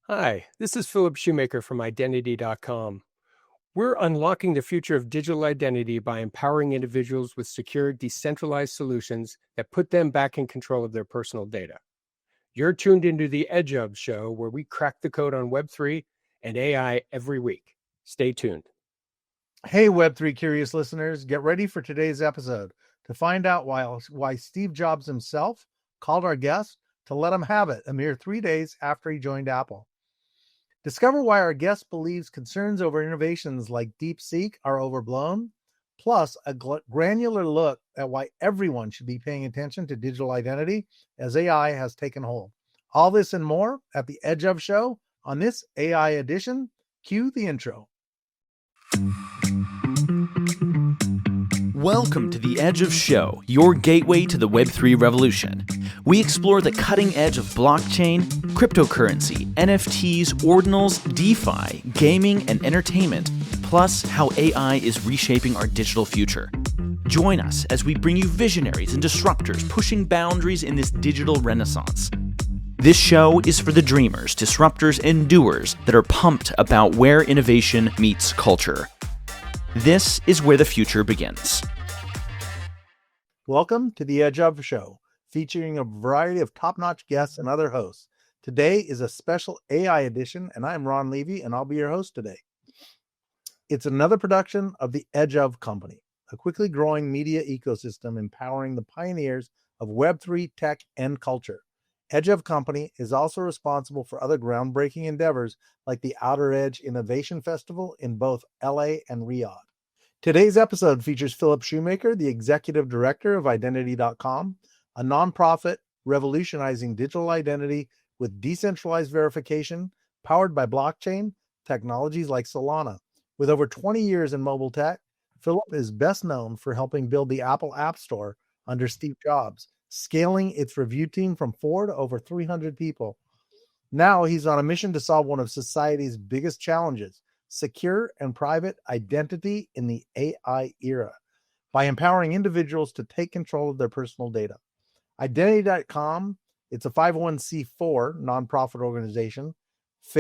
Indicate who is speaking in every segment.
Speaker 1: Hi, this is Phillip Shoemaker from identity.com. We're unlocking the future of digital identity by empowering individuals with secure, decentralized solutions that put them back in control of their personal data. You're tuned into the Edge of show where we crack the code on Web3 and AI every week. Stay tuned.
Speaker 2: Hey, Web3 curious listeners, get ready for today's episode to find out why Steve Jobs himself called our guest to let him have it a mere 3 days after he joined Apple. Discover why our guest believes concerns over innovations like DeepSeek are overblown, plus a granular look at why everyone should be paying attention to digital identity as AI has taken hold. All this and more at the Edge of Show on this AI edition. Cue the intro.
Speaker 3: Welcome to the Edge of Show, your gateway to the Web3 revolution. We explore the cutting edge of blockchain, cryptocurrency, NFTs, ordinals, DeFi, gaming, and entertainment, plus how AI is reshaping our digital future. Join us as we bring you visionaries and disruptors pushing boundaries in this digital renaissance. This show is for the dreamers, disruptors, and doers that are pumped about where innovation meets culture. This is where the future begins.
Speaker 2: Welcome to the Edge of Show, featuring a variety of top-notch guests and other hosts. Today is a special AI edition, and I'm Ron Levy, and I'll be your host today. It's another production of the Edge of Company, a quickly growing media ecosystem empowering the pioneers of Web3 tech and culture. Edge of Company is also responsible for other groundbreaking endeavors like the Outer Edge Innovation Festival in both LA and Riyadh. Today's episode features Phillip Shoemaker, the executive director of identity.com, a nonprofit revolutionizing digital identity with decentralized verification powered by blockchain technologies like Solana. With over 20 years in mobile tech, Phillip is best known for helping build the Apple App Store under Steve Jobs, scaling its review team from 4 to over 300 people. Now he's on a mission to solve one of society's biggest challenges: secure and private identity in the AI era, by empowering individuals to take control of their personal data. Identity.com, it's a 501c4 nonprofit organization it's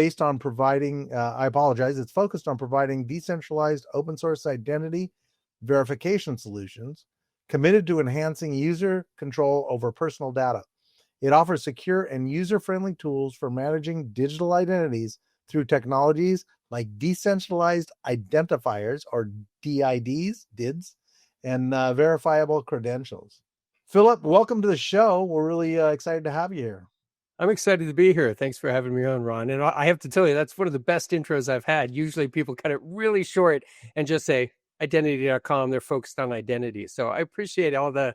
Speaker 2: focused on providing decentralized open source identity verification solutions committed to enhancing user control over personal data. It offers secure and user-friendly tools for managing digital identities through technologies like decentralized identifiers, or DIDs, and verifiable credentials. Phillip, welcome to the show. We're really excited to have you here.
Speaker 1: I'm excited to be here. Thanks for having me on, Ron. And I have to tell you, that's one of the best intros I've had. Usually people cut it really short and just say identity.com. They're focused on identity. So I appreciate all the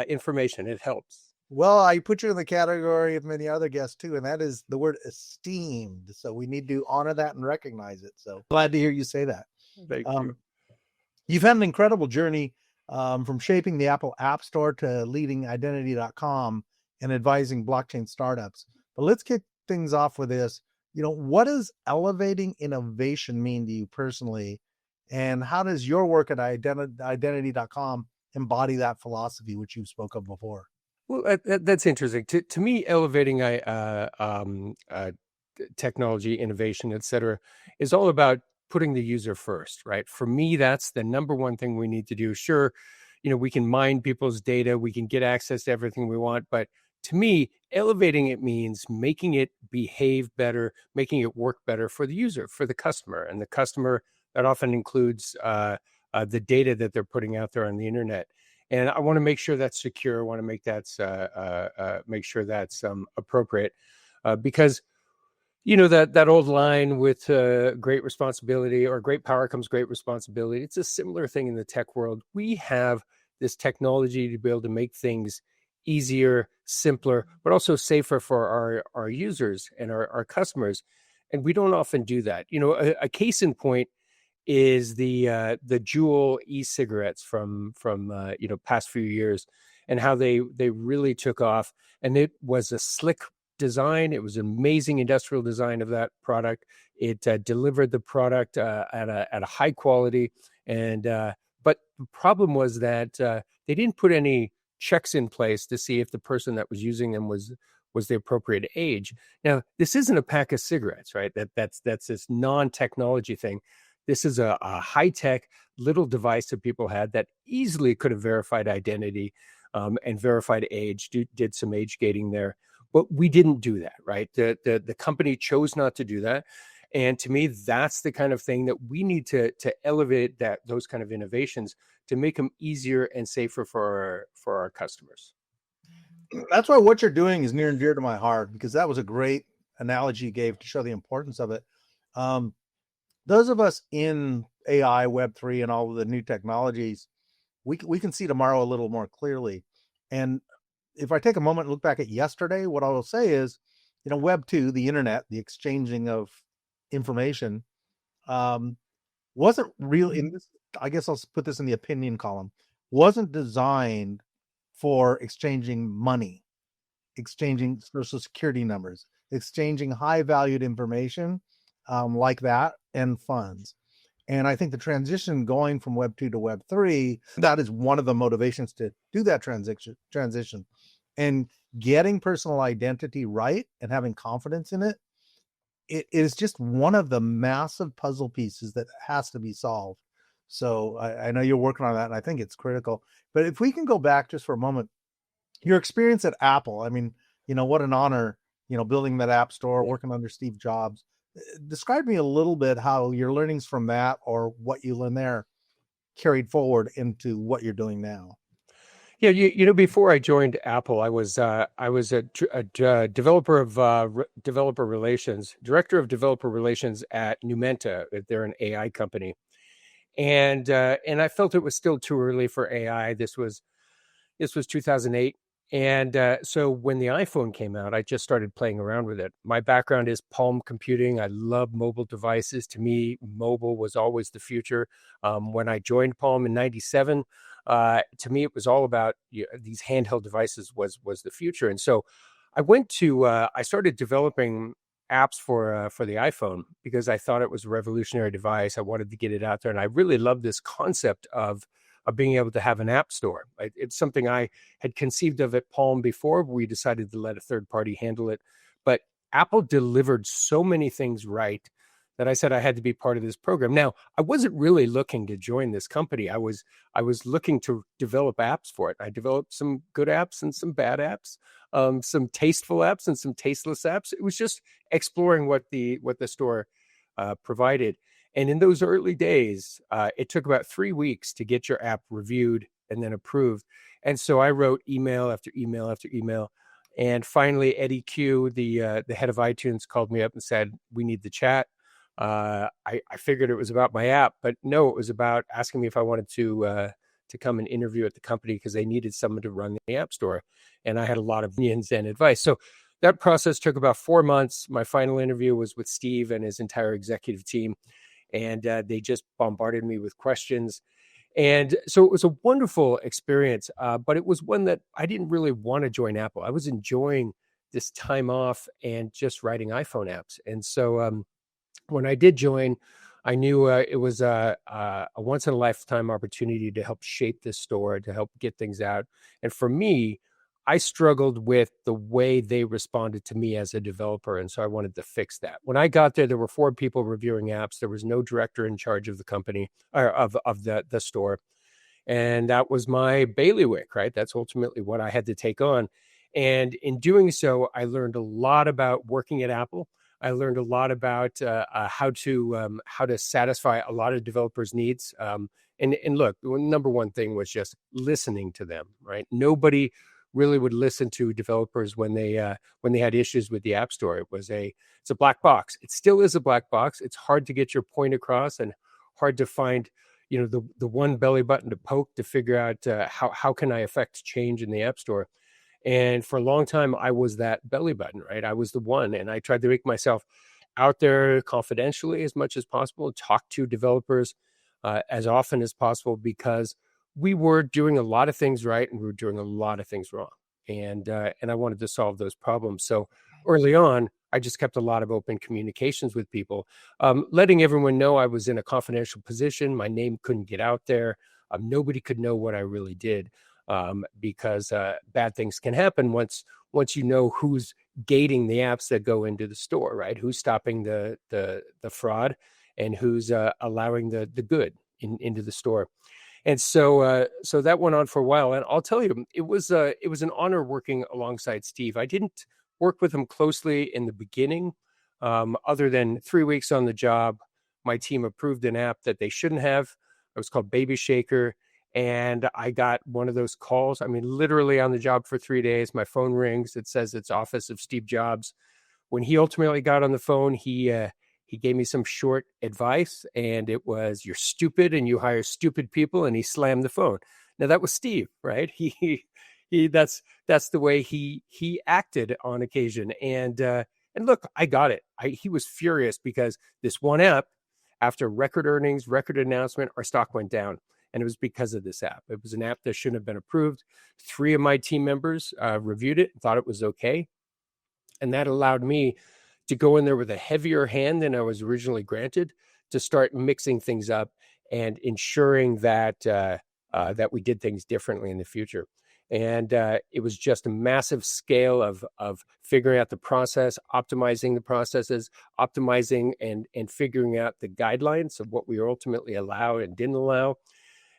Speaker 1: information. It helps.
Speaker 2: Well, I put you in the category of many other guests too, and that is the word esteemed. So we need to honor that and recognize it. So glad to hear you say that.
Speaker 1: Thank you.
Speaker 2: You've had an incredible journey from shaping the Apple App Store to leading identity.com and advising blockchain startups. But let's kick things off with this. What does elevating innovation mean to you personally? And how does your work at identity.com embody that philosophy, which you spoke of before?
Speaker 1: Well, that's interesting. To me, elevating technology, innovation, et cetera, is all about putting the user first, right? For me, that's the number one thing we need to do. Sure, we can mine people's data, we can get access to everything we want, but to me, elevating it means making it behave better, making it work better for the user, for the customer. And the customer, that often includes the data that they're putting out there on the internet. And I want to make sure that's secure. I want to make sure that's appropriate, because that old line with great responsibility, or great power comes great responsibility. It's a similar thing in the tech world. We have this technology to be able to make things easier, simpler, but also safer for our users and our customers. And we don't often do that. A case in point is the Juul e-cigarettes from past few years, and how they really took off. And it was a slick design. It was an amazing industrial design of that product. It delivered the product at a high quality, and but the problem was that they didn't put any checks in place to see if the person that was using them was was the appropriate age. Now, this isn't a pack of cigarettes, right? That's this non-technology thing. This is a high-tech little device that people had that easily could have verified identity and verified age, did some age gating there. But we didn't do that, right? The company chose not to do that. And to me, that's the kind of thing that we need to elevate, those kind of innovations to make them easier and safer for our customers.
Speaker 2: That's why what you're doing is near and dear to my heart, because that was a great analogy you gave to show the importance of it. Those of us in AI, Web3, and all of the new technologies, we can see tomorrow a little more clearly. And if I take a moment and look back at yesterday, what I will say is, Web2, the internet, the exchanging of information, wasn't really, in this, I guess I'll put this in the opinion column, wasn't designed for exchanging money, exchanging social security numbers, exchanging high valued information like that, and funds. And I think the transition going from Web 2 to Web 3, that is one of the motivations to do that transition. And getting personal identity right and having confidence in it, it is just one of the massive puzzle pieces that has to be solved. So I know you're working on that, and I think it's critical. But if we can go back just for a moment, your experience at Apple, I mean, what an honor, building that app store, working under Steve Jobs. Describe me a little bit how your learnings from that, or what you learned there, carried forward into what you're doing now.
Speaker 1: Yeah, before I joined Apple, I was a developer of developer relations, director of developer relations at Numenta. They're an AI company, and I felt it was still too early for AI. This was 2008. And so when the iPhone came out, I just started playing around with it. My background is Palm computing. I love mobile devices. To me, mobile was always the future. When I joined Palm in '97, to me, it was all about these handheld devices was the future. And so I started developing apps for the iPhone because I thought it was a revolutionary device. I wanted to get it out there. And I really loved this concept of being able to have an app store. It's something I had conceived of at Palm before. We decided to let a third party handle it. But Apple delivered so many things right that I said I had to be part of this program. Now, I wasn't really looking to join this company. I was looking to develop apps for it. I developed some good apps and some bad apps, some tasteful apps and some tasteless apps. It was just exploring what the store provided. And in those early days, it took about 3 weeks to get your app reviewed and then approved. And so I wrote email after email after email. And finally, Eddie Q, the head of iTunes, called me up and said, "We need to chat." I figured it was about my app, but no, it was about asking me if I wanted to come and interview at the company because they needed someone to run the app store. And I had a lot of opinions and advice. So that process took about 4 months. My final interview was with Steve and his entire executive team. And they just bombarded me with questions. And so it was a wonderful experience, but it was one that I didn't really want to join Apple. I was enjoying this time off and just writing iPhone apps. And so when I did join, I knew it was a once-in-a-lifetime opportunity to help shape this store, to help get things out. And for me, I struggled with the way they responded to me as a developer, and so I wanted to fix that. When I got there, there were 4 people reviewing apps. There was no director in charge of the company or of the store, and that was my bailiwick, right? That's ultimately what I had to take on. And in doing so, I learned a lot about working at Apple. I learned a lot about how to satisfy a lot of developers' needs. And look, the number one thing was just listening to them, right? Nobody really would listen to developers when they had issues with the App Store. It's a black box. It still is a black box. It's hard to get your point across and hard to find, the one belly button to poke to figure out how can I affect change in the App Store. And for a long time, I was that belly button, right? I was the one, and I tried to make myself out there confidentially as much as possible, talk to developers as often as possible, because we were doing a lot of things right and we were doing a lot of things wrong. And I wanted to solve those problems. So early on, I just kept a lot of open communications with people, letting everyone know I was in a confidential position. My name couldn't get out there. Nobody could know what I really did, because bad things can happen once you know who's gating the apps that go into the store, right? Who's stopping the fraud, and who's allowing the good into the store. And so that went on for a while. And I'll tell you, it was an honor working alongside Steve. I didn't work with him closely in the beginning, other than 3 weeks on the job. My team approved an app that they shouldn't have. It was called Baby Shaker. And I got one of those calls. I mean, literally on the job for 3 days. My phone rings. It says it's Office of Steve Jobs. When he ultimately got on the phone, he gave me some short advice, and it was, "You're stupid and you hire stupid people," and he slammed the phone. Now that was Steve, right? That's the way he acted on occasion. And look, I got it. He was furious because this one app, after record earnings, record announcement, our stock went down. And it was because of this app. It was an app that shouldn't have been approved. 3 of my team members reviewed it and thought it was okay. And that allowed me to go in there with a heavier hand than I was originally granted, to start mixing things up and ensuring that that we did things differently in the future. And it was just a massive scale of figuring out the process, optimizing the processes, optimizing and figuring out the guidelines of what we ultimately allowed and didn't allow,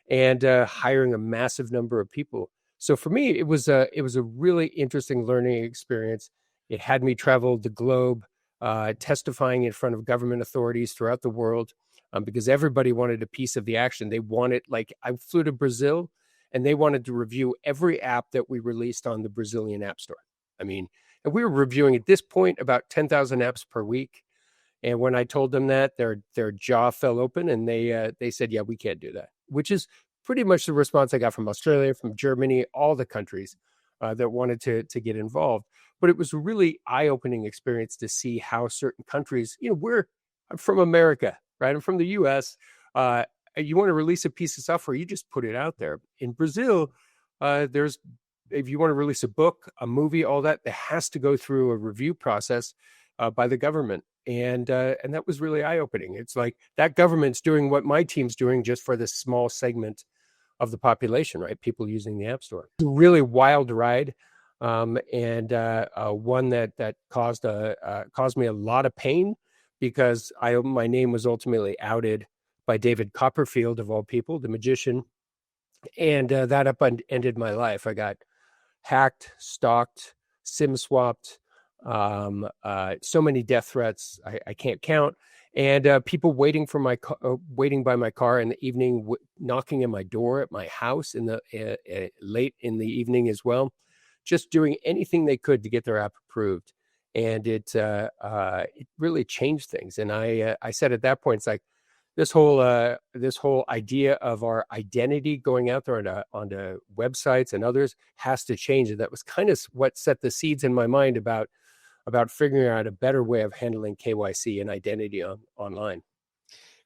Speaker 1: and hiring a massive number of people. So for me, it was a really interesting learning experience. It had me travel the globe, testifying in front of government authorities throughout the world, because everybody wanted a piece of the action. They wanted, like, I flew to Brazil, and they wanted to review every app that we released on the Brazilian App Store. I mean, and we were reviewing at this point about 10,000 apps per week. And when I told them that, their jaw fell open, and they said, "Yeah, we can't do that," which is pretty much the response I got from Australia, from Germany, all the countries that wanted to get involved. But it was a really eye-opening experience to see how certain countries, I'm from America, right? I'm from the US. You want to release a piece of software, you just put it out there. In Brazil, if you want to release a book, a movie, all that, it has to go through a review process by the government. And that was really eye-opening. It's like that government's doing what my team's doing, just for this small segment of the population, right? People using the App Store. It's a really wild ride, and one that caused me a lot of pain, because my name was ultimately outed by David Copperfield, of all people, the magician, and that ended my life. I got hacked, stalked, SIM swapped, so many death threats I can't count, and people waiting by my car in the evening, knocking at my door at my house in the late in the evening as well, just doing anything they could to get their app approved. And it really changed things. And I said at that point, it's like, this whole idea of our identity going out there onto websites and others has to change. And that was kind of what set the seeds in my mind about figuring out a better way of handling KYC and identity online.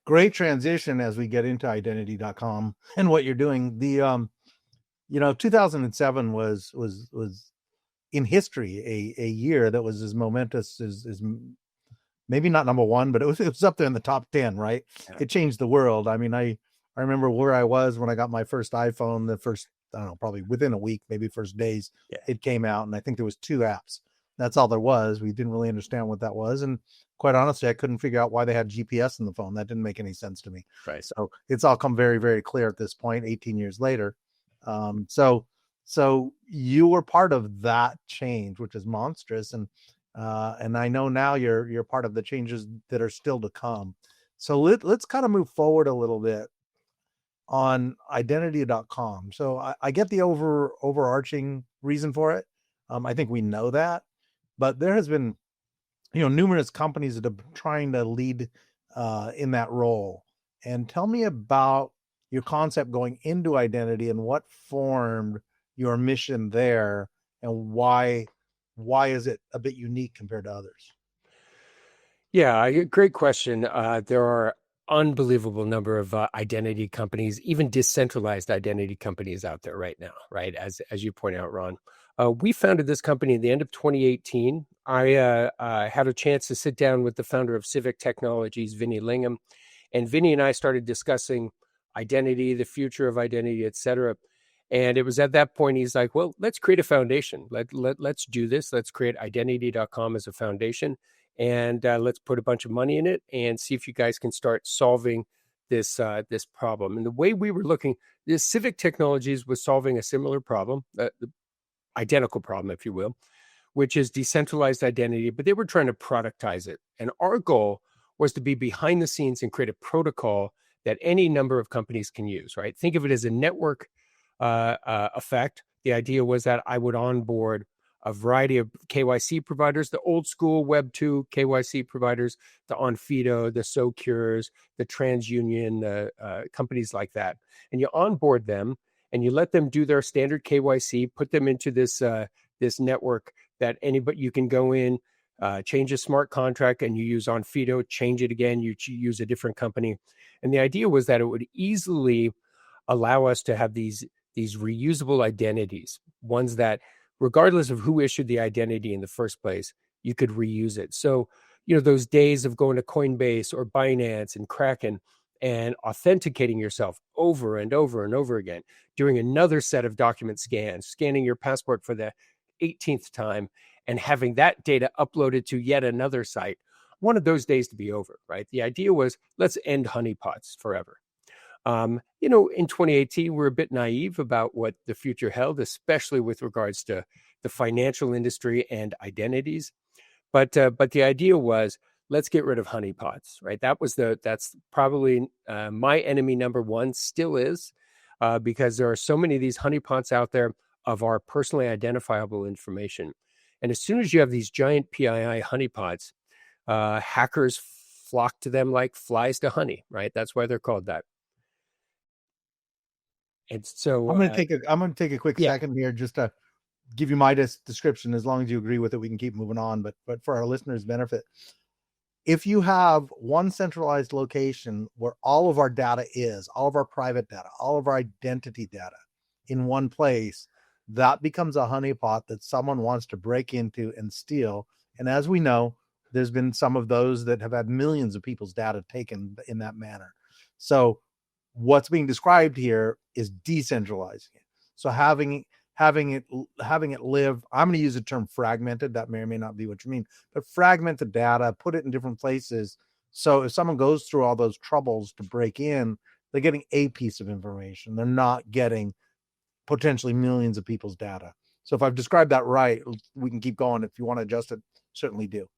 Speaker 2: Great transition as we get into identity.com and what you're doing. The 2007 was in history a year that was as momentous as maybe not number one, but it was up there in the top 10, right? Yeah. It changed the world. I mean, I remember where I was when I got my first iPhone, the first, I don't know, probably within a week, maybe first days, It came out. And I think there was 2 apps. That's all there was. We didn't really understand what that was. And quite honestly, I couldn't figure out why they had GPS in the phone. That didn't make any sense to me.
Speaker 1: Right.
Speaker 2: So it's all come very, very clear at this point, 18 years later. So you were part of that change, which is monstrous. And I know now you're part of the changes that are still to come. So let's kind of move forward a little bit on identity.com. So I get the overarching reason for it. I think we know that, but there has been, numerous companies that are trying to lead in that role. And tell me about your concept going into identity and what formed your mission there, and why is it a bit unique compared to others?
Speaker 1: Yeah, great question. There are unbelievable number of identity companies, even decentralized identity companies out there right now, right? As you point out, Ron. We founded this company at the end of 2018. I had a chance to sit down with the founder of Civic Technologies, Vinny Lingham, and Vinny and I started discussing identity, the future of identity, et cetera. And it was at that point he's like, well, let's create a foundation. Let's do this. Let's create identity.com as a foundation, and let's put a bunch of money in it and see if you guys can start solving this problem. And the way we were looking, this Civic Technologies was solving a similar problem, identical problem, if you will, which is decentralized identity, but they were trying to productize it. And our goal was to be behind the scenes and create a protocol that any number of companies can use, right? Think of it as a network effect. The idea was that I would onboard a variety of KYC providers, the old school Web2 KYC providers, the Onfido, the Socures, the TransUnion, companies like that. And you onboard them and you let them do their standard KYC, put them into this network that anybody, you can go in, change a smart contract, and you use Onfido, change it again, you use a different company. And the idea was that it would easily allow us to have these reusable identities, ones that, regardless of who issued the identity in the first place, you could reuse it. So, those days of going to Coinbase or Binance and Kraken and authenticating yourself over and over and over again, doing another set of document scans, scanning your passport for the 18th time, and having that data uploaded to yet another site, one of those days to be over, right? The idea was, let's end honeypots forever. In 2018, we're a bit naive about what the future held, especially with regards to the financial industry and identities. But the idea was, let's get rid of honeypots, right? That's probably my enemy number one, still is, because there are so many of these honeypots out there of our personally identifiable information. And as soon as you have these giant PII honeypots, hackers flock to them like flies to honey, right? That's why they're called that. And so
Speaker 2: I'm going to take a quick second here just to give you my description. As long as you agree with it, we can keep moving on. But for our listeners' benefit, if you have one centralized location where all of our data is, all of our private data, all of our identity data in one place, that becomes a honeypot that someone wants to break into and steal. And as we know, there's been some of those that have had millions of people's data taken in that manner. So what's being described here is decentralizing it. So having it live, I'm going to use the term fragmented. That may or may not be what you mean, but fragment the data, put it in different places. So if someone goes through all those troubles to break in, they're getting a piece of information. They're not getting potentially millions of people's data. So if I've described that right, we can keep going. If you want to adjust it, certainly do.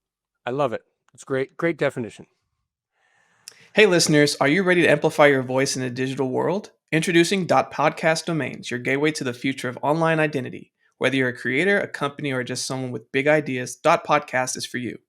Speaker 1: I love it. It's great. Great definition.
Speaker 4: Hey listeners, are you ready to amplify your voice in a digital world? Introducing .podcast domains, your gateway to the future of online identity. Whether you're a creator, a company, or just someone with big ideas, .podcast is for you.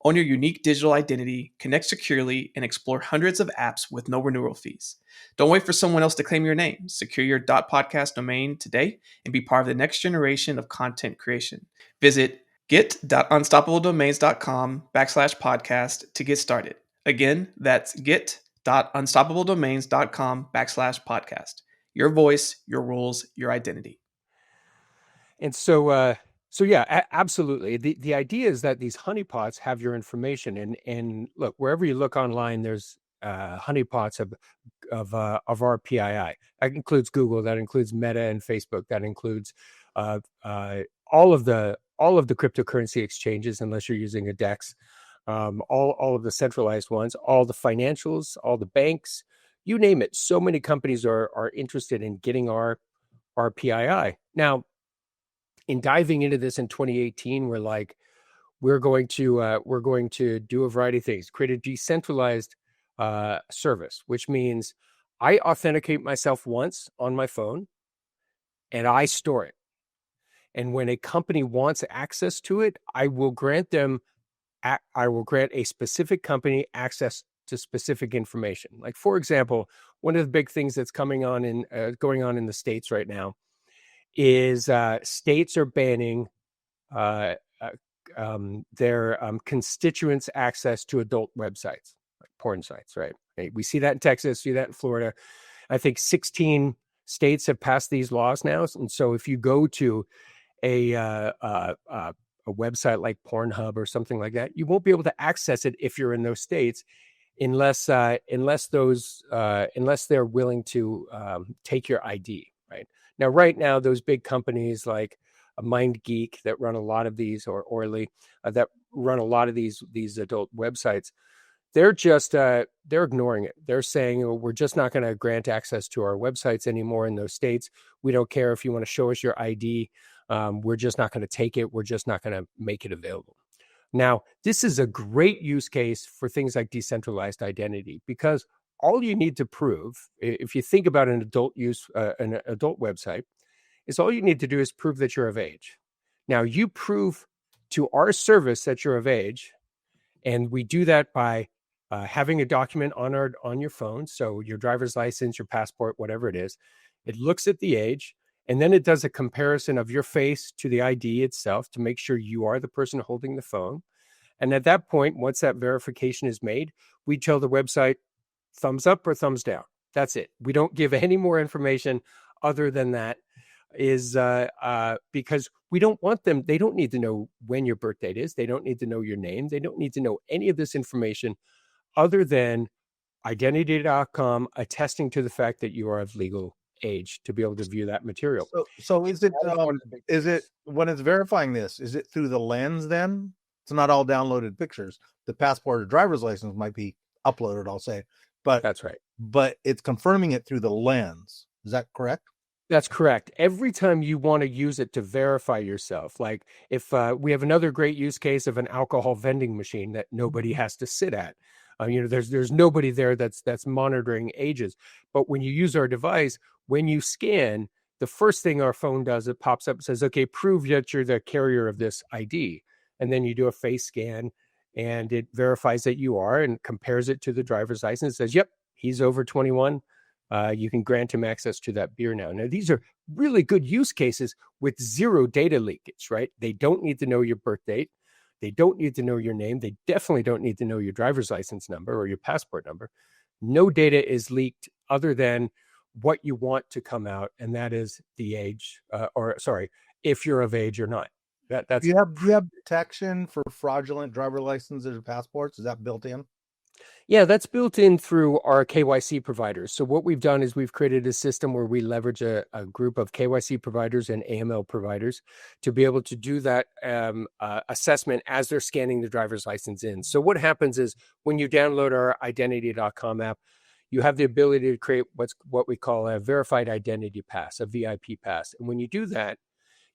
Speaker 4: Own your unique digital identity, connect securely, and explore hundreds of apps with no renewal fees. Don't wait for someone else to claim your name. Secure your .podcast domain today and be part of the next generation of content creation. Visit get.unstoppabledomains.com/podcast to get started. Again, that's get.unstoppabledomains.com/podcast. Your voice, your rules, your identity.
Speaker 1: And so yeah, absolutely. The idea is that these honeypots have your information, and look, wherever you look online, there's honeypots of our PII. That includes Google, that includes Meta and Facebook, that includes all of the cryptocurrency exchanges, unless you're using a DEX. All of the centralized ones, all the financials, all the banks, you name it. So many companies are interested in getting our PII. Now, in diving into this in 2018, we're going to do a variety of things. Create a decentralized service, which means I authenticate myself once on my phone, and I store it. And when a company wants access to it, I will grant a specific company access to specific information. Like, for example, one of the big things that's going on in the States right now is states are banning their constituents' access to adult websites, like porn sites, right? We see that in Texas, see that in Florida. I think 16 states have passed these laws now. And so if you go to a website like Pornhub or something like that, you won't be able to access it if you're in those states, unless they're willing to take your ID. Right Now, right now, those big companies like MindGeek that run a lot of these, or Orly that run a lot of these adult websites, they're just they're ignoring it. They're saying, oh, we're just not going to grant access to our websites anymore in those states. We don't care if you want to show us your ID. We're just not going to take it. We're just not going to make it available. Now, this is a great use case for things like decentralized identity, because all you need to prove, if you think about an adult website, is all you need to do is prove that you're of age. Now, you prove to our service that you're of age, and we do that by having a document on your phone, so your driver's license, your passport, whatever it is. It looks at the age, and then it does a comparison of your face to the ID itself to make sure you are the person holding the phone. And at that point, once that verification is made, we tell the website thumbs up or thumbs down. That's it. We don't give any more information other than that, is because we don't want them. They don't need to know when your birth date is. They don't need to know your name. They don't need to know any of this information other than identity.com attesting to the fact that you are of legal age to be able to view that material.
Speaker 2: So is it when it's verifying this, is it through the lens then? It's not all downloaded pictures. The passport or driver's license might be uploaded, I'll say. But
Speaker 1: that's right.
Speaker 2: But it's confirming it through the lens. Is that correct?
Speaker 1: That's correct. Every time you want to use it to verify yourself, like if we have another great use case of an alcohol vending machine that nobody has to sit at. There's nobody there that's monitoring ages. But when you use our device, when you scan, the first thing our phone does, it pops up and says, okay, prove that you're the carrier of this ID. And then you do a face scan and it verifies that you are and compares it to the driver's license. It says, yep, he's over 21. You can grant him access to that beer now. Now, these are really good use cases with zero data leakage, right? They don't need to know your birth date. They don't need to know your name. They definitely don't need to know your driver's license number or your passport number. No data is leaked other than what you want to come out, and that is the age, if you're of age or not. That's
Speaker 2: do you have detection for fraudulent driver licenses or passports? Is that built in?
Speaker 1: Yeah, that's built in through our KYC providers. So what we've done is we've created a system where we leverage a group of KYC providers and AML providers to be able to do that assessment as they're scanning the driver's license in. So what happens is when you download our identity.com app, you have the ability to create what we call a verified identity pass, a VIP pass. And when you do that,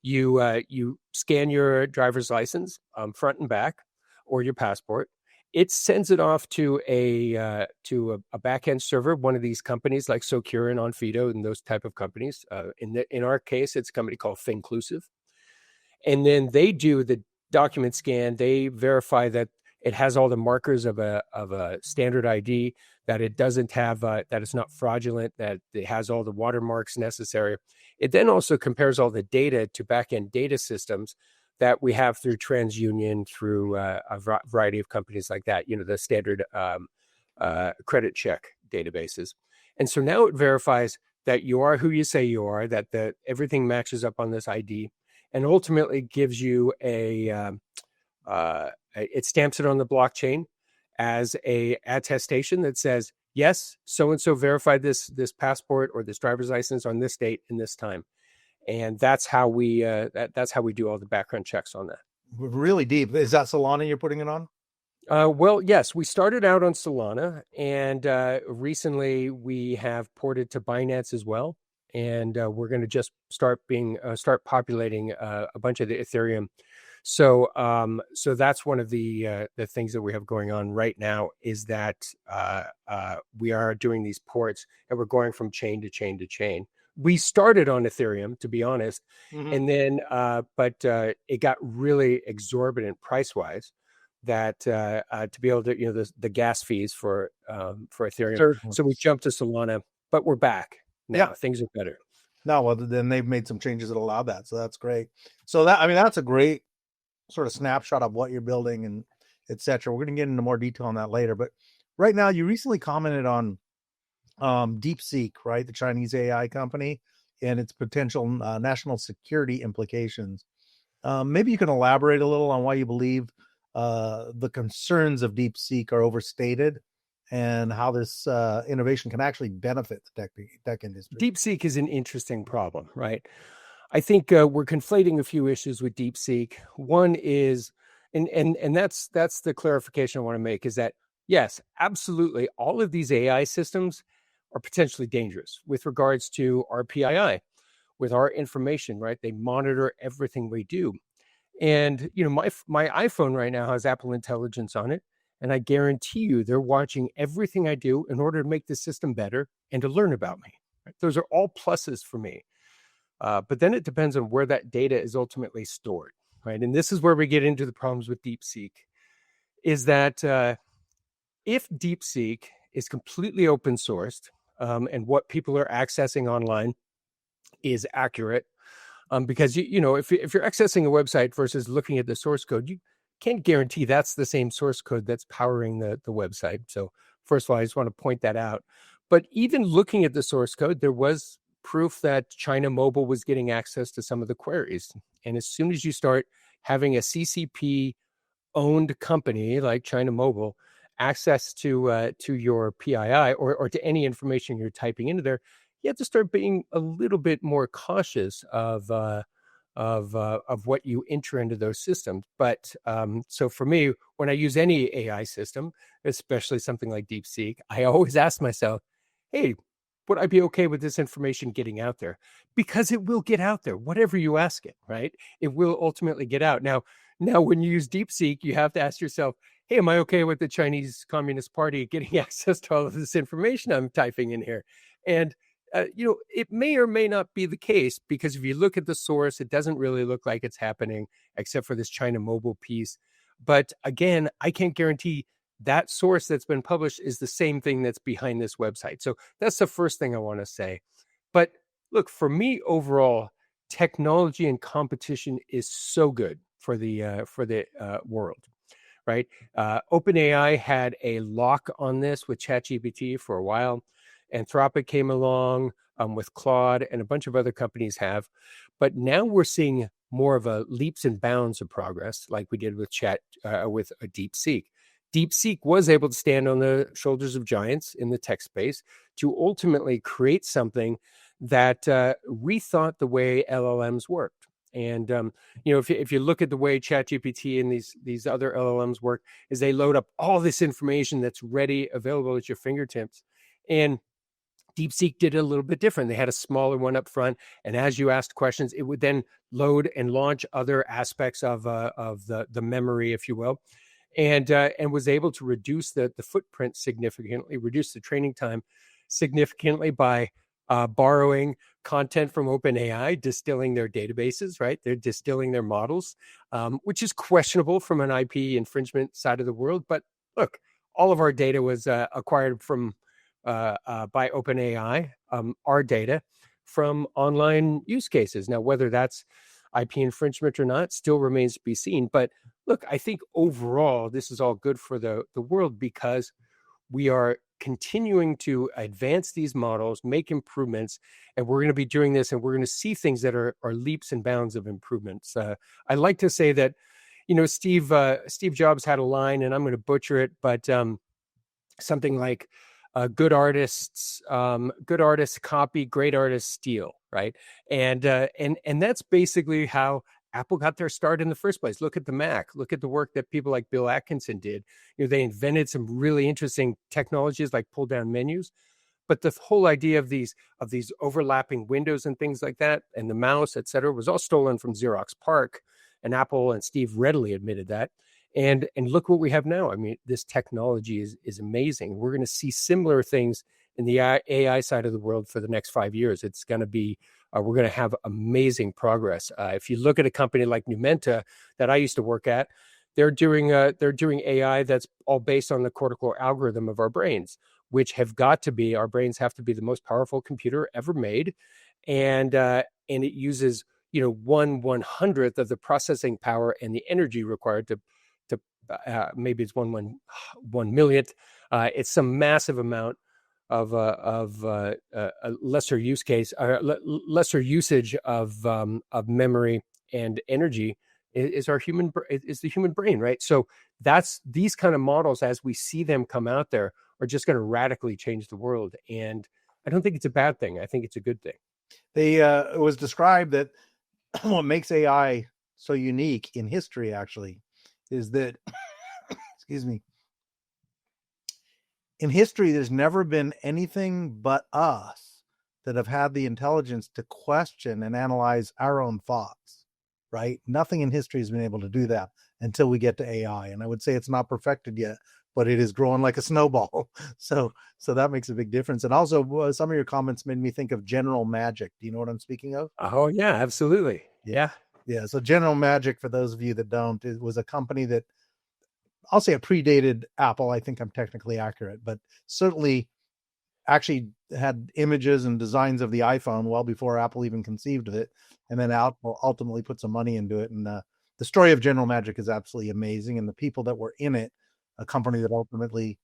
Speaker 1: you scan your driver's license front and back or your passport. It sends it off to a back-end server, one of these companies like Socure and Onfido and those type of companies. In our case, it's a company called Finclusive. And then they do the document scan. They verify that it has all the markers of a standard ID, that it doesn't have, that it's not fraudulent, that it has all the watermarks necessary. It then also compares all the data to back-end data systems that we have through TransUnion, through a variety of companies like that, the standard credit check databases. And so now it verifies that you are who you say you are, that everything matches up on this ID, and ultimately gives you it stamps it on the blockchain as a attestation that says, yes, so-and-so verified this passport or this driver's license on this date and this time. And that's how we do all the background checks on that.
Speaker 2: Really deep. Is that Solana you're putting it on?
Speaker 1: Well, yes, we started out on Solana, and recently we have ported to Binance as well. And we're going to just start populating a bunch of the Ethereum. So that's one of the things that we have going on right now, is that we are doing these ports, and we're going from chain to chain to chain. We started on Ethereum, to be honest, and then but it got really exorbitant price wise, that to be able to the gas fees for Ethereum. Certainly. So we jumped to Solana, but we're back now. Yeah. Things are better.
Speaker 2: No, well, then they've made some changes that allow that, so that's great. So that's a great sort of snapshot of what you're building and etc. We're going to get into more detail on that later, but right now you recently commented on DeepSeek, right? The Chinese AI company, and its potential national security implications. Maybe you can elaborate a little on why you believe the concerns of DeepSeek are overstated, and how this innovation can actually benefit the tech industry.
Speaker 1: DeepSeek is an interesting problem, right? I think we're conflating a few issues with DeepSeek. One is, and that's the clarification I want to make, is that yes, absolutely, all of these AI systems are potentially dangerous with regards to our PII, with our information, right? They monitor everything we do. And my iPhone right now has Apple Intelligence on it, and I guarantee you they're watching everything I do in order to make the system better and to learn about me. Right? Those are all pluses for me. But then it depends on where that data is ultimately stored, right? And this is where we get into the problems with DeepSeek, is that if DeepSeek is completely open sourced and what people are accessing online is accurate, because if you're accessing a website versus looking at the source code, you can't guarantee that's the same source code that's powering the website. So first of all, I just want to point that out. But even looking at the source code, there was proof that China Mobile was getting access to some of the queries. And as soon as you start having a CCP owned company like China Mobile access to your PII or to any information you're typing into there, you have to start being a little bit more cautious of what you enter into those systems. But so for me, when I use any AI system, especially something like DeepSeek, I always ask myself, hey, would I be okay with this information getting out there? Because it will get out there, whatever you ask it, right? It will ultimately get out. Now, when you use DeepSeek, you have to ask yourself, hey, am I okay with the Chinese Communist Party getting access to all of this information I'm typing in here? And it may or may not be the case, because if you look at the source, it doesn't really look like it's happening, except for this China Mobile piece. But again, I can't guarantee that source that's been published is the same thing that's behind this website. So that's the first thing I want to say. But look, for me, overall, technology and competition is so good for the world, right? OpenAI had a lock on this with ChatGPT for a while. Anthropic came along with Claude, and a bunch of other companies have. But now we're seeing more of a leaps and bounds of progress, like we did with DeepSeek. DeepSeek was able to stand on the shoulders of giants in the tech space to ultimately create something that rethought the way LLMs worked. And if you look at the way ChatGPT and these other LLMs work, is they load up all this information that's ready, available at your fingertips. And DeepSeek did it a little bit different. They had a smaller one up front, and as you asked questions, it would then load and launch other aspects of the memory, if you will, and was able to reduce the footprint significantly, reduce the training time significantly by borrowing content from OpenAI, distilling their databases, right? They're distilling their models, which is questionable from an IP infringement side of the world. But look, all of our data was acquired from by OpenAI, our data from online use cases. Now, whether that's IP infringement or not still remains to be seen. But look, I think overall, this is all good for the world, because we are continuing to advance these models, make improvements, and we're going to be doing this, and we're going to see things that are leaps and bounds of improvements. I like to say that, Steve Jobs had a line, and I'm going to butcher it, but something like, good artists copy, great artists steal, right? And that's basically how Apple got their start in the first place. Look at the Mac. Look at the work that people like Bill Atkinson did. They invented some really interesting technologies like pull down menus. But the whole idea of these overlapping windows and things like that, and the mouse, et cetera, was all stolen from Xerox PARC, and Apple and Steve readily admitted that. And look what we have now. I mean, this technology is amazing. We're going to see similar things in the AI side of the world for the next 5 years. It's going to be, we're going to have amazing progress. If you look at a company like Numenta that I used to work at, they're doing AI that's all based on the cortical algorithm of our brains, which our brains have to be the most powerful computer ever made, and it uses 1/100th of the processing power and the energy required to maybe it's 1/1 millionth. It's some massive amount of a lesser use case, lesser usage of memory and energy is the human brain, right? So that's these kind of models, as we see them come out there, are just going to radically change the world. And I don't think it's a bad thing. I think it's a good thing.
Speaker 2: It was described that what makes AI so unique in history actually is that, excuse me, in history, there's never been anything but us that have had the intelligence to question and analyze our own thoughts, right? Nothing in history has been able to do that until we get to AI. And I would say it's not perfected yet, but it is growing like a snowball. So that makes a big difference. And also, some of your comments made me think of General Magic. Do you know what I'm speaking of?
Speaker 1: Oh, yeah, absolutely. Yeah.
Speaker 2: Yeah. So General Magic, for those of you that don't, it was a company that, I'll say, it predated Apple. I think I'm technically accurate, but certainly actually had images and designs of the iPhone well before Apple even conceived of it. And then Apple ultimately put some money into it. And the story of General Magic is absolutely amazing. And the people that were in it, a company that ultimately,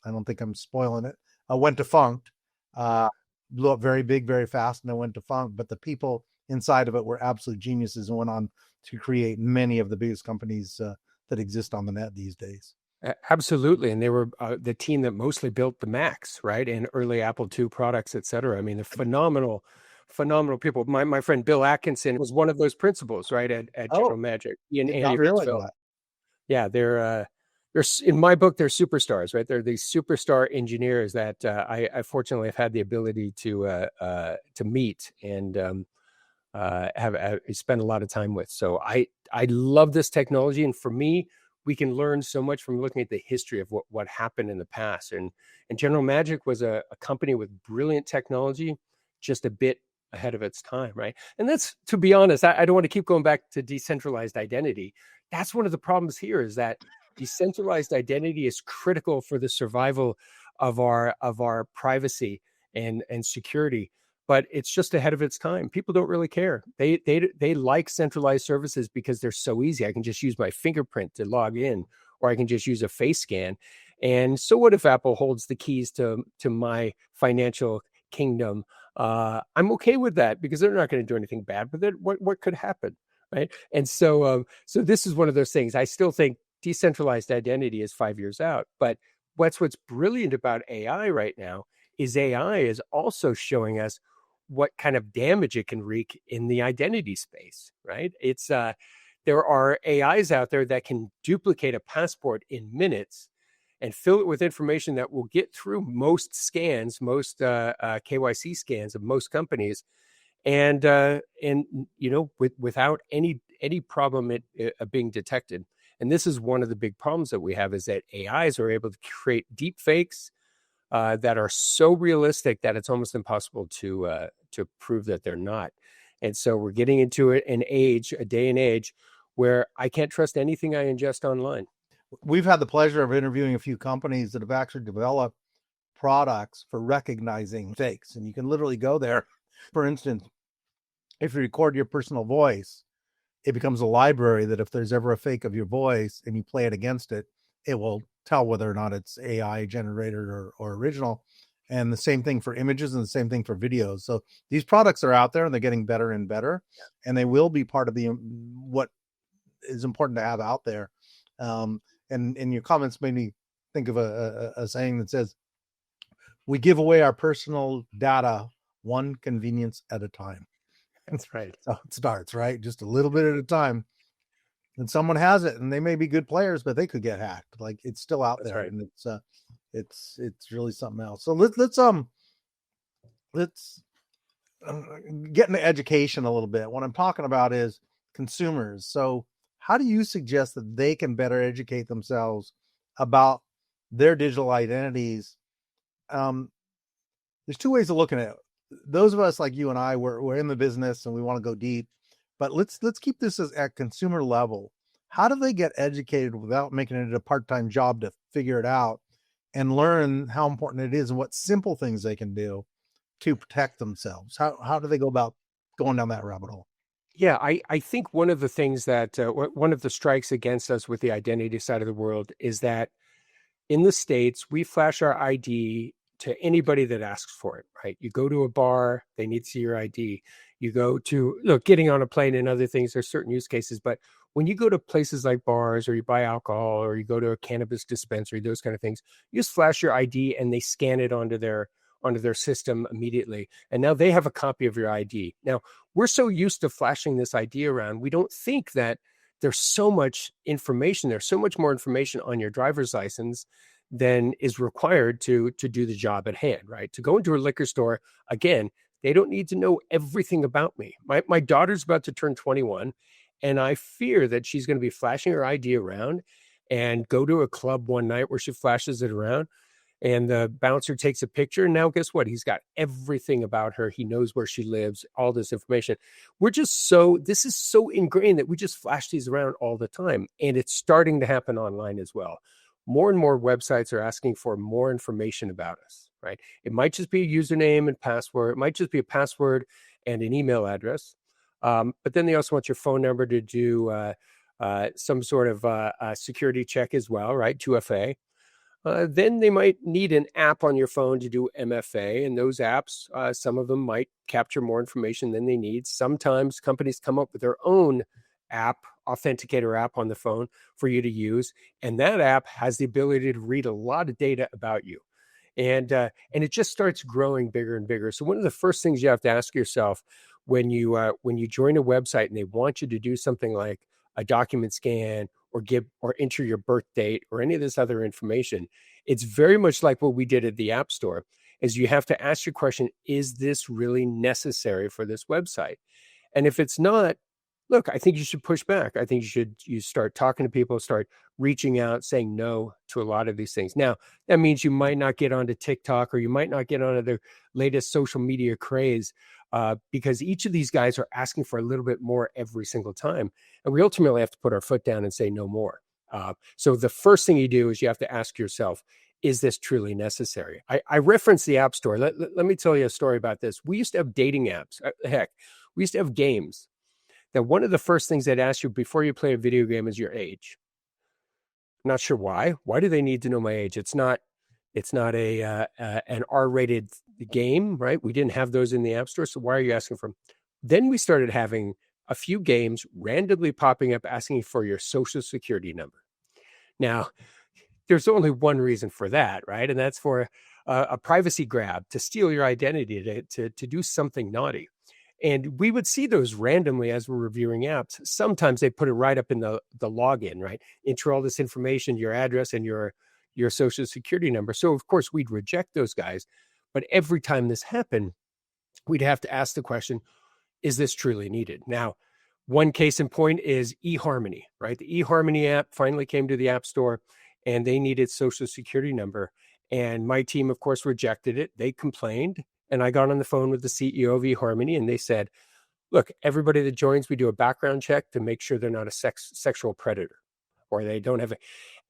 Speaker 2: I don't think I'm spoiling it, went defunct, blew up very big, very fast, and then went defunct. But the people inside of it were absolute geniuses and went on to create many of the biggest companies that exist on the net these days.
Speaker 1: Absolutely. And they were the team that mostly built the Macs, right? And early Apple II products, et cetera. I mean, they're phenomenal people. My friend Bill Atkinson was one of those principals, right? At General Magic. He and Andy Fitzgerald. Yeah, they're in my book, they're superstars, right? They're these superstar engineers that I fortunately have had the ability to meet and have spent a lot of time with. So I love this technology, and for me, we can learn so much from looking at the history of what happened in the past. And General Magic was a company with brilliant technology, just a bit ahead of its time, right? And that's, to be honest, I don't want to keep going back to decentralized identity. That's one of the problems here, is that decentralized identity is critical for the survival of our privacy and security, but it's just ahead of its time. People don't really care. They like centralized services because they're so easy. I can just use my fingerprint to log in, or I can just use a face scan. And so what if Apple holds the keys to my financial kingdom? I'm okay with that because they're not going to do anything bad. But then what could happen, right? And so this is one of those things. I still think decentralized identity is 5 years out. But what's brilliant about AI right now is AI is also showing us what kind of damage it can wreak in the identity space, right? It's there are AIs out there that can duplicate a passport in minutes and fill it with information that will get through most scans, most KYC scans of most companies, and without any problem being detected. And this is one of the big problems that we have, is that AIs are able to create deep fakes that are so realistic that it's almost impossible to prove that they're not. And so we're getting into a day and age where I can't trust anything I ingest online.
Speaker 2: We've had the pleasure of interviewing a few companies that have actually developed products for recognizing fakes. And you can literally go there. For instance, if you record your personal voice, it becomes a library that if there's ever a fake of your voice and you play it against it, it will tell whether or not it's AI generated or original. And the same thing for images and the same thing for videos. So these products are out there and they're getting better and better, and they will be part of what is important to have out there. And your comments made me think of a saying that says, we give away our personal data one convenience at a time.
Speaker 1: That's right.
Speaker 2: So it starts, right? Just a little bit at a time. And someone has it, and they may be good players, but they could get hacked. Like, it's still out there, right. And it's really something else. So let's get into education a little bit. What I'm talking about is consumers. So how do you suggest that they can better educate themselves about their digital identities? There's two ways of looking at it. Those of us like you and I, we're in the business and we want to go deep, but let's keep this at consumer level. How do they get educated without making it a part-time job to figure it out and learn how important it is and what simple things they can do to protect themselves? How do they go about going down that rabbit hole?
Speaker 1: Yeah, I think one of the things that one of the strikes against us with the identity side of the world is that in the States, we flash our ID to anybody that asks for it, right? You go to a bar, they need to see your ID. You go to, look, getting on a plane and other things, there's certain use cases, but when you go to places like bars or you buy alcohol or you go to a cannabis dispensary, those kind of things, you just flash your ID and they scan it onto their system immediately. And now they have a copy of your ID. Now, we're so used to flashing this ID around, we don't think that there's so much information, there's so much more information on your driver's license than is required to do the job at hand, right? To go into a liquor store, again, they don't need to know everything about me. My daughter's about to turn 21, and I fear that she's going to be flashing her ID around and go to a club one night where she flashes it around and the bouncer takes a picture. And now guess what? He's got everything about her. He knows where she lives, all this information. This is so ingrained that we just flash these around all the time. And it's starting to happen online as well. More and more websites are asking for more information about us, right? It might just be a username and password. It might just be a password and an email address. But then they also want your phone number to do some sort of security check as well, right? 2FA. Then they might need an app on your phone to do MFA, and those apps, some of them might capture more information than they need. Sometimes companies come up with their own app, authenticator app on the phone for you to use, and that app has the ability to read a lot of data about you. And it just starts growing bigger and bigger. So one of the first things you have to ask yourself when you join a website and they want you to do something like a document scan or enter your birth date or any of this other information, it's very much like what we did at the App Store, is you have to ask your question, is this really necessary for this website? And if it's not, look, I think you should push back. I think you start talking to people, start reaching out, saying no to a lot of these things. Now, that means you might not get onto TikTok or you might not get onto the latest social media craze because each of these guys are asking for a little bit more every single time. And we ultimately have to put our foot down and say no more. So the first thing you do is you have to ask yourself, is this truly necessary? I referenced the App Store. Let me tell you a story about this. We used to have dating apps. We used to have games. Now, one of the first things they'd ask you before you play a video game is your age. I'm not sure why. Why do they need to know my age? It's not an R-rated game, right? We didn't have those in the App Store, so why are you asking for them? Then we started having a few games randomly popping up asking for your social security number. Now, there's only one reason for that, right? And that's for a privacy grab, to steal your identity, to do something naughty. And we would see those randomly as we're reviewing apps. Sometimes they put it right up in the login, right? Enter all this information, your address and your social security number. So of course we'd reject those guys. But every time this happened, we'd have to ask the question, is this truly needed? Now, one case in point is eHarmony, right? The eHarmony app finally came to the App Store and they needed social security number. And my team, of course, rejected it. They complained. And I got on the phone with the CEO of eHarmony and they said, look, everybody that joins, we do a background check to make sure they're not a sexual predator or they don't have a.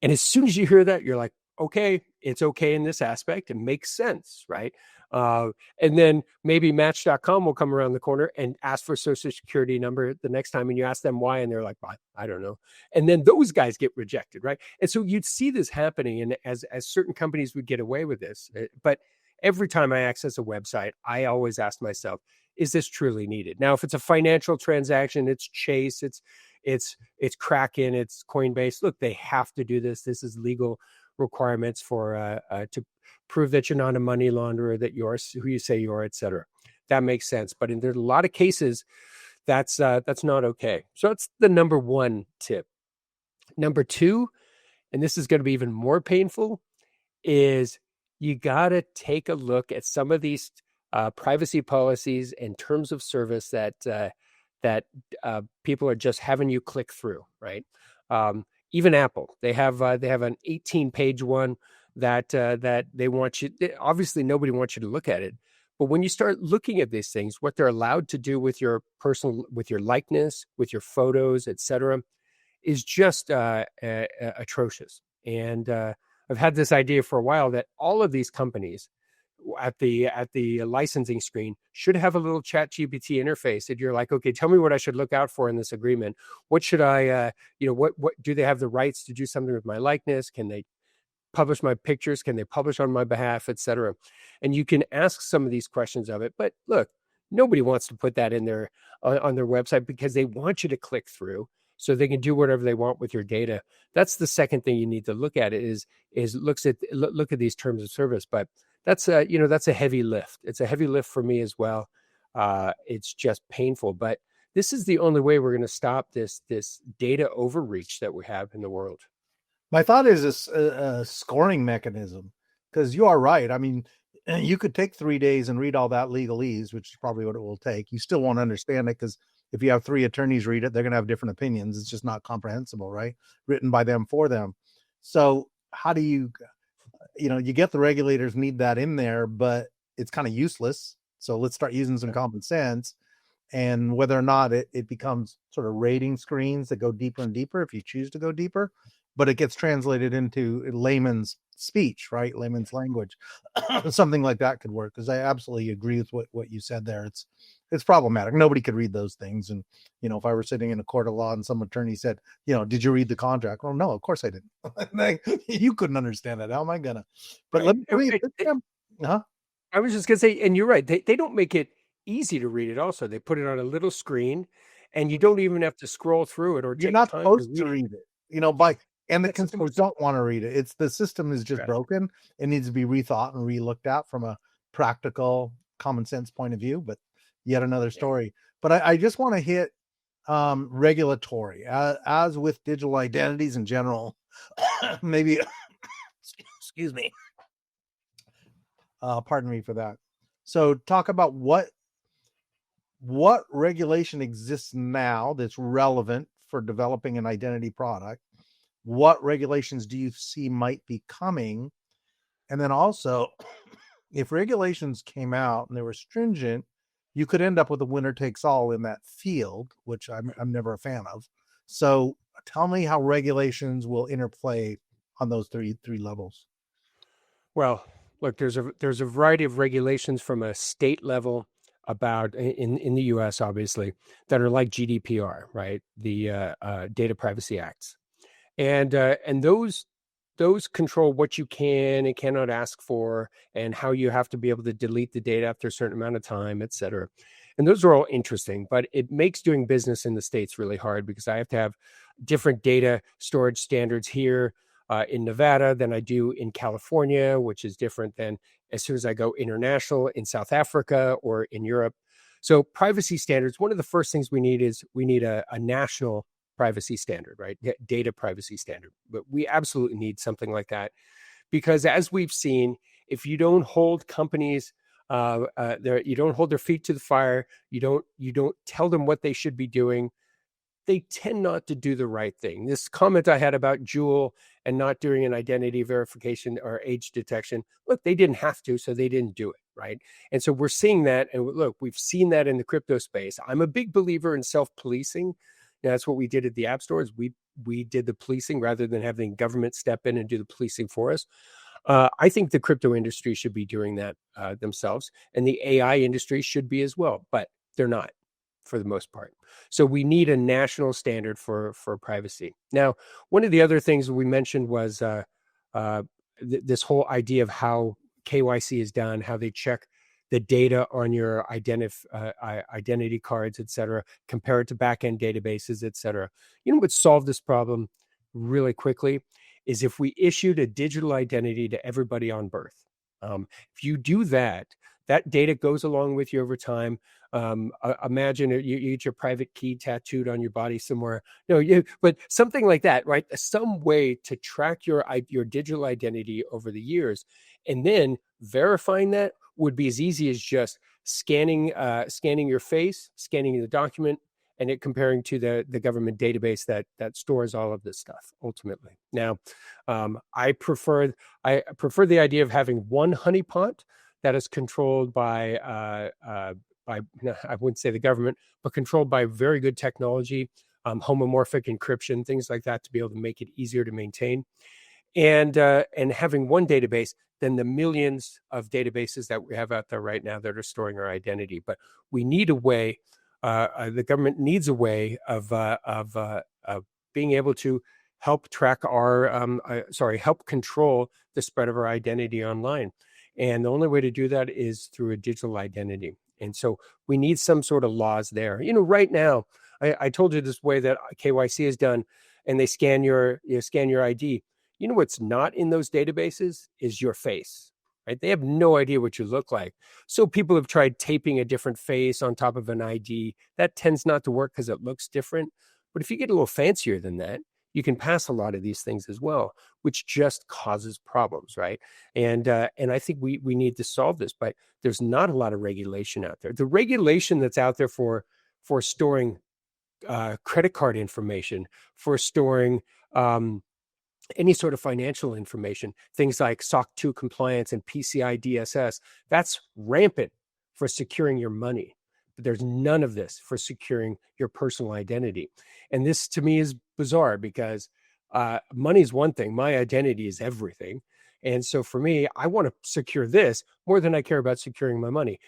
Speaker 1: And as soon as you hear that, you're like, okay, it's okay in this aspect. It makes sense, right? And then maybe Match.com will come around the corner and ask for a social security number the next time. And you ask them why, and they're like, well, I don't know. And then those guys get rejected, right? And so you'd see this happening. And as certain companies would get away with this, but every time I access a website, I always ask myself, is this truly needed? Now, if it's a financial transaction, it's Chase, it's Kraken, it's Coinbase. Look, they have to do this. This is legal requirements for to prove that you're not a money launderer, that you're who you say you are, et cetera. That makes sense. But there's a lot of cases that's not okay. So that's the number one tip. Number two, and this is going to be even more painful, is you got to take a look at some of these privacy policies and terms of service that people are just having you click through, right? Even Apple, they have an 18-page one that they want you. Obviously, nobody wants you to look at it, but when you start looking at these things, what they're allowed to do with your likeness, with your photos, etc., is just atrocious. And I've had this idea for a while that all of these companies at the licensing screen should have a little ChatGPT interface that you're like, okay, tell me what I should look out for in this agreement. What should I, what do they have the rights to do something with my likeness? Can they publish my pictures? Can they publish on my behalf, etc.? And you can ask some of these questions of it. But look, Nobody wants to put that in their on their website because they want you to click through so they can do whatever they want with your data. That's the second thing you need to look at is look at these terms of service. But that's that's a heavy lift. It's a heavy lift for me as well. It's just painful, but this is the only way we're going to stop this data overreach that we have in the world.
Speaker 2: My thought is a scoring mechanism, because you are right. I mean, you could take 3 days and read all that legalese, which is probably what it will take. You still won't understand it, because if you have 3 attorneys read it, they're going to have different opinions. It's just not comprehensible, right? Written by them for them. So how do you get the regulators need that in there, but it's kind of useless. So let's start using some common sense. And whether or not it becomes sort of rating screens that go deeper and deeper if you choose to go deeper, but it gets translated into layman's speech, right? Layman's language. Something like that could work, because I absolutely agree with what you said there. It's problematic. Nobody could read those things. And, if I were sitting in a court of law and some attorney said, did you read the contract? Well, no, of course I didn't. You couldn't understand that. How am I going to? But
Speaker 1: right. I was just going to say, and you're right. They don't make it easy to read it. Also, they put it on a little screen, and you don't even have to scroll through it or
Speaker 2: you're not supposed to read it. And the consumers don't want to read it. It's the system is just broken. It needs to be rethought and re-looked at from a practical, common sense point of view. But yet another story. But I just want to hit regulatory, as with digital identities in general. Maybe, excuse me. Pardon me for that. So talk about what regulation exists now that's relevant for developing an identity product. What regulations do you see might be coming? And then also, if regulations came out and they were stringent, you could end up with a winner takes all in that field, which I'm never a fan of. So tell me how regulations will interplay on those three levels.
Speaker 1: Well, look, there's a variety of regulations from a state level about in the U.S. obviously that are like GDPR, right? The Data Privacy Acts, and those control what you can and cannot ask for, and how you have to be able to delete the data after a certain amount of time, et cetera. And those are all interesting, but it makes doing business in the States really hard, because I have to have different data storage standards here in Nevada than I do in California, which is different than as soon as I go international in South Africa or in Europe. So privacy standards, one of the first things we need is a national privacy standard, right? Data privacy standard. But we absolutely need something like that, because as we've seen, if you don't hold companies, you don't hold their feet to the fire, you don't tell them what they should be doing, they tend not to do the right thing. This comment I had about Jewel and not doing an identity verification or age detection, look, they didn't have to, so they didn't do it, right? And so we're seeing that, and look, we've seen that in the crypto space. I'm a big believer in self-policing. That's what we did at the app stores. We did the policing rather than having government step in and do the policing for us. I think the crypto industry should be doing that themselves, and the AI industry should be as well, but they're not, for the most part. So we need a national standard for privacy. Now, one of the other things we mentioned was this whole idea of how KYC is done, how they check the data on your identity cards, et cetera, compare it to backend databases, et cetera. You know what solved this problem really quickly is if we issued a digital identity to everybody on birth. If you do that, that data goes along with you over time. Imagine you get your private key tattooed on your body somewhere. But something like that, right? Some way to track your digital identity over the years, and then verifying that would be as easy as just scanning your face, scanning the document, and it comparing to the government database that stores all of this stuff ultimately. Now, I prefer the idea of having one honeypot that is controlled by I wouldn't say the government, but controlled by very good technology, homomorphic encryption, things like that, to be able to make it easier to maintain, and having one database than the millions of databases that we have out there right now that are storing our identity. But we need a way. The government needs a way of being able to help track help control the spread of our identity online. And the only way to do that is through a digital identity. And so we need some sort of laws there. Right now, I told you this way that KYC is done, and they scan your ID. What's not in those databases is your face, right? They have no idea what you look like. So people have tried taping a different face on top of an ID. That tends not to work because it looks different. But if you get a little fancier than that, you can pass a lot of these things as well, which just causes problems, right? And I think we need to solve this, but there's not a lot of regulation out there. The regulation that's out there for storing credit card information, for storing any sort of financial information, things like SOC 2 compliance and PCI DSS, that's rampant for securing your money. But there's none of this for securing your personal identity. And this to me is bizarre because money is one thing. My identity is everything. And so for me, I want to secure this more than I care about securing my money.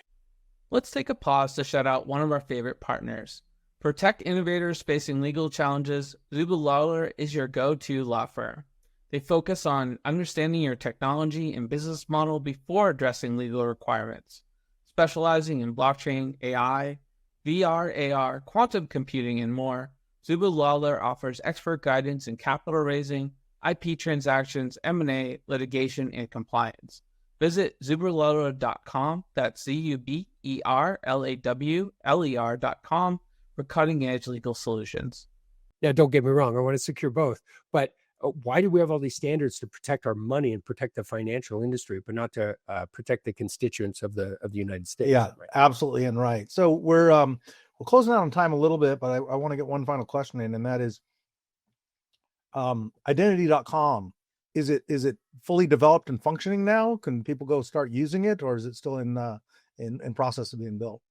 Speaker 5: Let's take a pause to shout out one of our favorite partners. For tech innovators facing legal challenges, Zuba Lawler is your go-to law firm. They focus on understanding your technology and business model before addressing legal requirements. Specializing in blockchain, AI, VR, AR, quantum computing, and more, Zuba Lawler offers expert guidance in capital raising, IP transactions, M&A, litigation, and compliance. Visit zuberlawler.com, that's ZUBERLAWLER.com, for cutting-edge legal solutions.
Speaker 1: Now, don't get me wrong, I want to secure both, but why do we have all these standards to protect our money and protect the financial industry, but not to protect the constituents of the United States?
Speaker 2: Yeah,
Speaker 1: right?
Speaker 2: absolutely, and right. So we're closing out on time a little bit, but I want to get one final question in, and that is, identity.com. Is it fully developed and functioning now? Can people go start using it, or is it still in process of being built?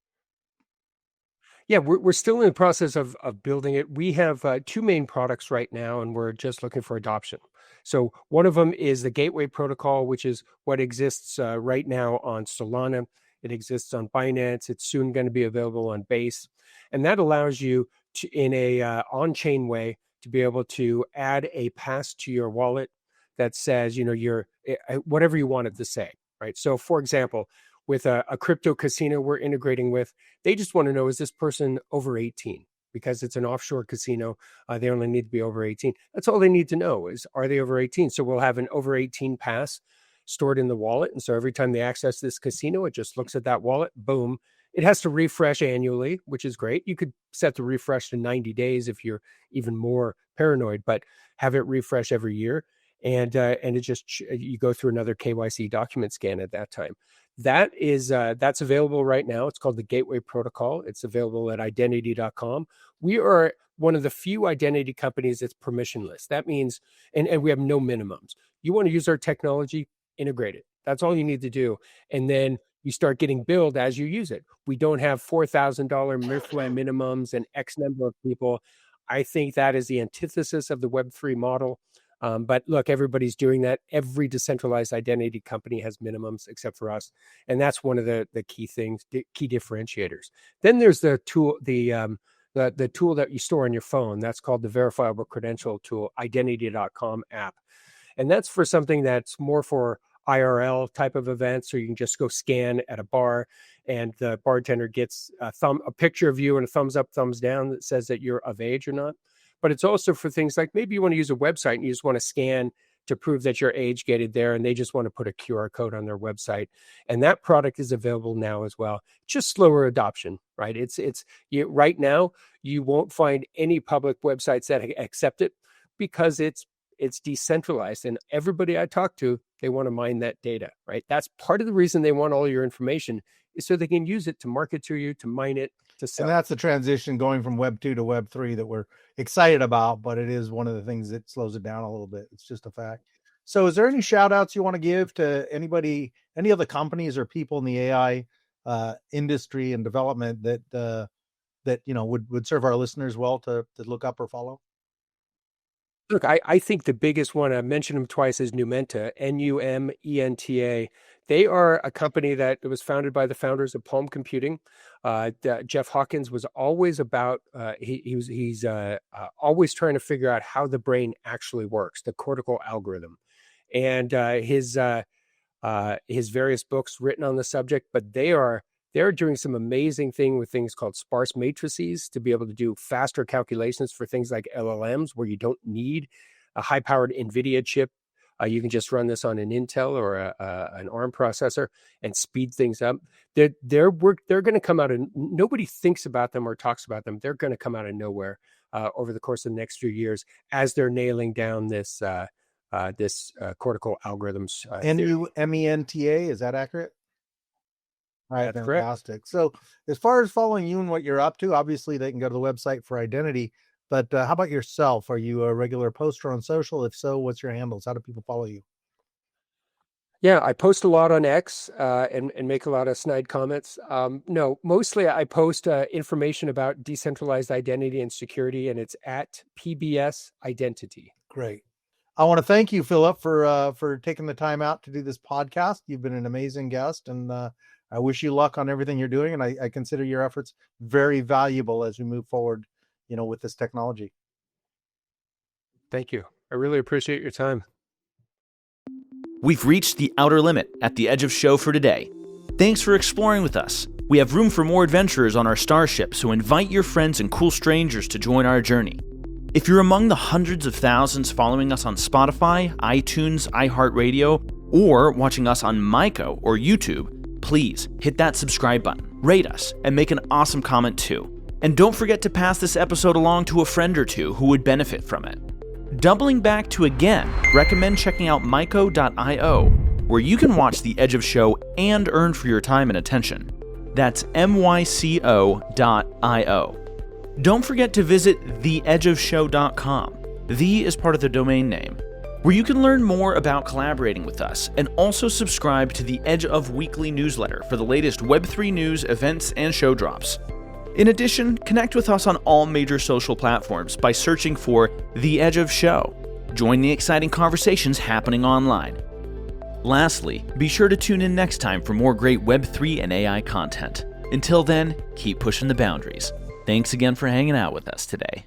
Speaker 1: Yeah, we're still in the process of building it. We have two main products right now, and we're just looking for adoption. So one of them is the Gateway Protocol, which is what exists right now on Solana. It exists on Binance. It's soon going to be available on Base. And that allows you to, in a on-chain way, to be able to add a pass to your wallet that says, your whatever you want it to say, right? So for example, with a crypto casino we're integrating with, they just want to know, is this person over 18? Because it's an offshore casino, they only need to be over 18. That's all they need to know is, are they over 18? So we'll have an over 18 pass stored in the wallet. And so every time they access this casino, it just looks at that wallet, boom. It has to refresh annually, which is great. You could set the refresh to 90 days if you're even more paranoid, but have it refresh every year. And it just, you go through another KYC document scan at that time. That's available right now. It's called the Gateway Protocol. It's available at identity.com. We are one of the few identity companies that's permissionless. That means, and we have no minimums. You want to use our technology, integrate it. That's all you need to do. And then you start getting billed as you use it. We don't have $4,000 MIRFLA minimums and X number of people. I think that is the antithesis of the Web3 model. But look, everybody's doing that. Every decentralized identity company has minimums except for us. And that's one of the key things, key differentiators. Then there's the tool, the tool that you store on your phone. That's called the verifiable credential tool, identity.com app. And that's for something that's more for IRL type of events. So you can just go scan at a bar and the bartender gets a picture of you and a thumbs up, thumbs down that says that you're of age or not. But it's also for things like maybe you want to use a website and you just want to scan to prove that your age gated there, and they just want to put a QR code on their website. And that product is available now as well. Just slower adoption, right? Right now, you won't find any public websites that accept it because it's decentralized. And everybody I talk to, they want to mine that data, right? That's part of the reason they want all your information is so they can use it to market to you, to mine it, to sell.
Speaker 2: And that's the transition going from Web 2 to Web 3 that we're excited about, but it is one of the things that slows it down a little bit. It's just a fact. So is there any shout outs you want to give to anybody, any other companies or people in the AI industry and development that would serve our listeners well to look up or follow?
Speaker 1: Look, I think the biggest one, I mentioned them twice, is Numenta, Numenta. They are a company that was founded by the founders of Palm Computing. Jeff Hawkins was always about, he's always trying to figure out how the brain actually works, the cortical algorithm. And his various books written on the subject, but they are they're doing some amazing thing with things called sparse matrices to be able to do faster calculations for things like LLMs, where you don't need a high-powered NVIDIA chip. You can just run this on an Intel or an ARM processor and speed things up. They're going to come out, and nobody thinks about them or talks about them. They're going to come out of nowhere over the course of the next few years as they're nailing down this cortical algorithms.
Speaker 2: NUMENTA, is that accurate? All right,
Speaker 1: That's
Speaker 2: fantastic. Correct. So as far as following you and what you're up to, obviously they can go to the website for identity. But how about yourself? Are you a regular poster on social? If so, what's your handles? How do people follow you?
Speaker 1: Yeah, I post a lot on X and make a lot of snide comments. No, mostly I post information about decentralized identity and security, and it's at PBS Identity.
Speaker 2: Great. I want to thank you, Phillip, for taking the time out to do this podcast. You've been an amazing guest, and I wish you luck on everything you're doing. And I consider your efforts very valuable as we move forward, with this technology.
Speaker 1: Thank you. I really appreciate your time.
Speaker 3: We've reached the outer limit at the edge of show for today. Thanks for exploring with us. We have room for more adventurers on our starship, so invite your friends and cool strangers to join our journey. If you're among the hundreds of thousands following us on Spotify, iTunes, iHeartRadio, or watching us on Myco or YouTube, please hit that subscribe button, rate us, and make an awesome comment too. And don't forget to pass this episode along to a friend or two who would benefit from it. Doubling back to again, recommend checking out myco.io, where you can watch The Edge of Show and earn for your time and attention. That's myco.io. Don't forget to visit theedgeofshow.com. The is part of the domain name, where you can learn more about collaborating with us and also subscribe to the Edge of Weekly newsletter for the latest Web3 news, events, and show drops. In addition, connect with us on all major social platforms by searching for The Edge of Show. Join the exciting conversations happening online. Lastly, be sure to tune in next time for more great Web3 and AI content. Until then, keep pushing the boundaries. Thanks again for hanging out with us today.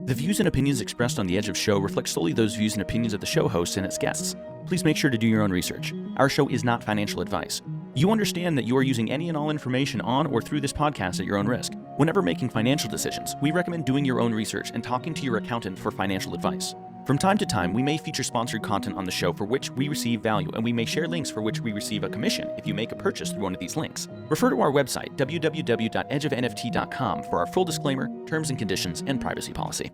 Speaker 3: The views and opinions expressed on The Edge of Show reflect solely those views and opinions of the show host and its guests. Please make sure to do your own research. Our show is not financial advice. You understand that you are using any and all information on or through this podcast at your own risk. Whenever making financial decisions, we recommend doing your own research and talking to your accountant for financial advice. From time to time, we may feature sponsored content on the show for which we receive value, and we may share links for which we receive a commission if you make a purchase through one of these links. Refer to our website, www.edgeofnft.com, for our full disclaimer, terms and conditions, and privacy policy.